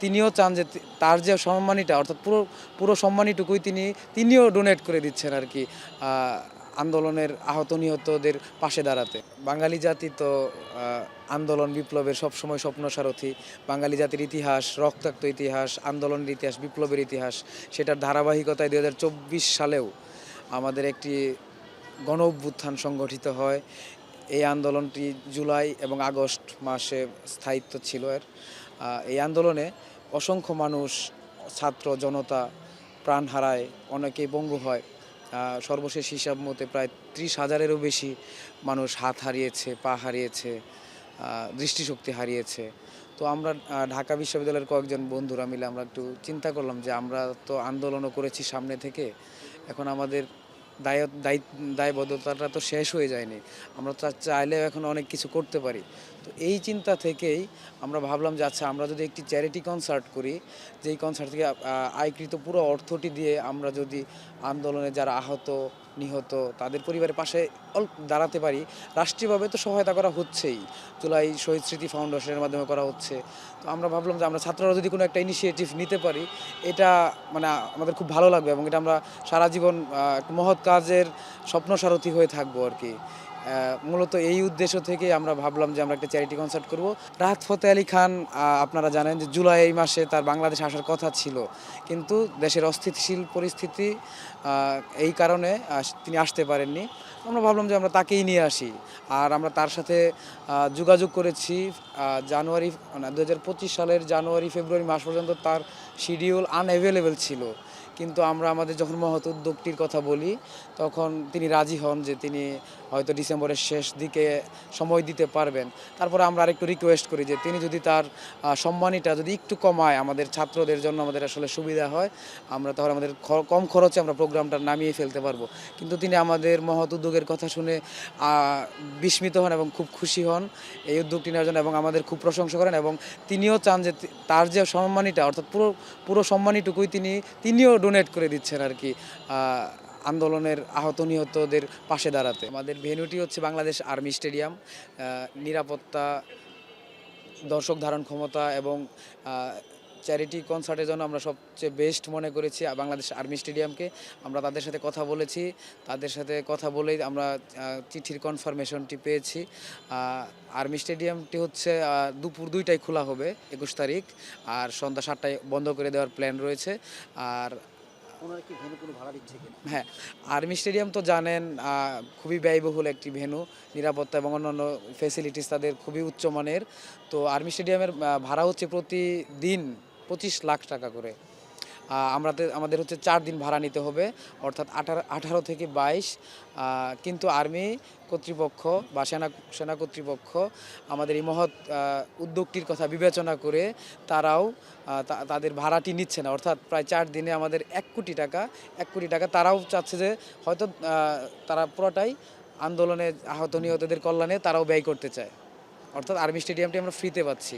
তিনিও চান যে তার যে সম্মানীটা অর্থাৎ পুরো সম্মানীটুকুই তিনিও ডোনেট করে দিচ্ছেন আর কি আন্দোলনের আহত নিহতদের পাশে দাঁড়াতে। বাঙালি জাতি তো আন্দোলন বিপ্লবের সবসময় স্বপ্নসারথি। বাঙালি জাতির ইতিহাস, রক্তাক্ত ইতিহাস, আন্দোলনের ইতিহাস, বিপ্লবের ইতিহাস, সেটার ধারাবাহিকতায় 2024 সালেও আমাদের একটি গণ অভ্যুত্থান সংগঠিত হয়। এই আন্দোলনটি জুলাই এবং আগস্ট মাসে স্থায়িত্ব ছিল এর। এই আন্দোলনে অসংখ্য মানুষ, ছাত্র জনতা প্রাণ হারায়, অনেকেই পঙ্গু হয়। সর্বশেষ হিসাব মতে প্রায় 30,000-এরও বেশি মানুষ হাত হারিয়েছে, পা হারিয়েছে, দৃষ্টিশক্তি হারিয়েছে। তো আমরা ঢাকা বিশ্ববিদ্যালয়ের কয়েকজন বন্ধুরা মিলে আমরা একটু চিন্তা করলাম যে আমরা তো আন্দোলনও করেছি সামনে থেকে, এখন আমাদের দায়বদ্ধতাটা তো শেষ হয়ে যায়নি, আমরা তো চাইলেও এখন অনেক কিছু করতে পারি। তো এই চিন্তা থেকেই আমরা ভাবলাম যে আচ্ছা, আমরা যদি একটি চ্যারিটি কনসার্ট করি, যেই কনসার্ট থেকে আয়কৃত পুরো অর্থটি দিয়ে আমরা যদি আন্দোলনে যারা আহত নিহত তাদের পরিবারের পাশে দাঁড়াতে পারি। রাষ্ট্রীয়ভাবে তো সহায়তা করা হচ্ছেই, জুলাই শহীদ স্মৃতি ফাউন্ডেশনের মাধ্যমে করা হচ্ছে। তো আমরা ভাবলাম যে আমরা ছাত্ররা যদি কোনো একটা ইনিশিয়েটিভ নিতে পারি, এটা মানে আমাদের খুব ভালো লাগবে এবং এটা আমরা সারা জীবন একটা মহৎ কাজের স্বপ্নসারথি হয়ে থাকবো আর কি। মূলত এই উদ্দেশ্য থেকে আমরা ভাবলাম যে আমরা একটা চ্যারিটি কনসার্ট করব। রাহাত ফতেহ আলী খান, আপনারা জানেন যে জুলাই মাসে তার বাংলাদেশে আসার কথা ছিল, কিন্তু দেশের অস্থিতিশীল পরিস্থিতি এই কারণে তিনি আসতে পারেননি। আমরা ভাবলাম যে আমরা তাকেই নিয়ে আসি। আর আমরা তার সাথে যোগাযোগ করেছি জানুয়ারি, 2025 সালের জানুয়ারি ফেব্রুয়ারি মাস পর্যন্ত তার শিডিউল আনঅ্যাভেলেবেল ছিল, কিন্তু আমরা আমাদের যখন মহৎ উদ্যোগটির কথা বলি তখন তিনি রাজি হন যে তিনি হয়তো ডিসেম্বরের শেষ দিকে সময় দিতে পারবেন। তারপরে আমরা আরেকটু রিকোয়েস্ট করি যে তিনি যদি তার সম্মানীটা যদি একটু কমায়, আমাদের ছাত্রদের জন্য আমাদের আসলে সুবিধা হয়, আমরা তাহলে আমাদের কম খরচে আমরা প্রোগ্রামটা নামিয়ে ফেলতে পারবো। কিন্তু তিনি আমাদের মহৎ উদ্যোগের কথা শুনে বিস্মিত হন এবং খুব খুশি হন এই উদ্যোগটি নেওয়ার জন্য, এবং আমাদের খুব প্রশংসা করেন, এবং তিনিও চান যে তার যে সম্মানীটা অর্থাৎ পুরো সম্মানীটুকুই তিনিও ডোনেট করে দিচ্ছেন আর কি আন্দোলনের আহত নিহতদের পাশে দাঁড়াতে। আমাদের ভেন্যুটি হচ্ছে বাংলাদেশ আর্মি স্টেডিয়াম। নিরাপত্তা, দর্শক ধারণ ক্ষমতা এবং চ্যারিটি কনসার্টের জন্য আমরা সবচেয়ে বেস্ট মনে করেছি বাংলাদেশ আর্মি স্টেডিয়ামকে। আমরা তাদের সাথে কথা বলেছি, তাদের সাথে কথা বলেই আমরা চিঠির কনফার্মেশনটি পেয়েছি। আর্মি স্টেডিয়ামটি হচ্ছে দুপুর 2টায় খোলা হবে 21 তারিখ, আর সন্ধ্যা 7টায় বন্ধ করে দেওয়ার প্ল্যান রয়েছে। আর কি ভেন্যু কোনো ভাড়া দিচ্ছে কিনা? হ্যাঁ, আর্মি স্টেডিয়াম তো জানেন খুবই ব্যয়বহুল একটি ভেন্যু, নিরাপত্তা এবং অন্যান্য ফেসিলিটিস তাদের খুবই উচ্চমানের। তো আর্মি স্টেডিয়ামের ভাড়া হচ্ছে প্রতিদিন 25 লাখ টাকা করে। আমাদের হচ্ছে 4 দিন ভাড়া নিতে হবে, অর্থাৎ 18 থেকে 22। কিন্তু আর্মি কর্তৃপক্ষ বা সেনা কর্তৃপক্ষ আমাদের এই মহৎ উদ্যোগটির কথা বিবেচনা করে তারাও তাদের ভাড়াটি নিচ্ছে না, অর্থাৎ প্রায় 4 দিনে আমাদের 1 কোটি টাকা তারাও চাচ্ছে যে হয়তো তারা পুরোটাই আন্দোলনে আহত নিহতদের কল্যাণে তারাও ব্যয় করতে চায়, অর্থাৎ আর্মি স্টেডিয়ামটি আমরা ফ্রিতে পাচ্ছি।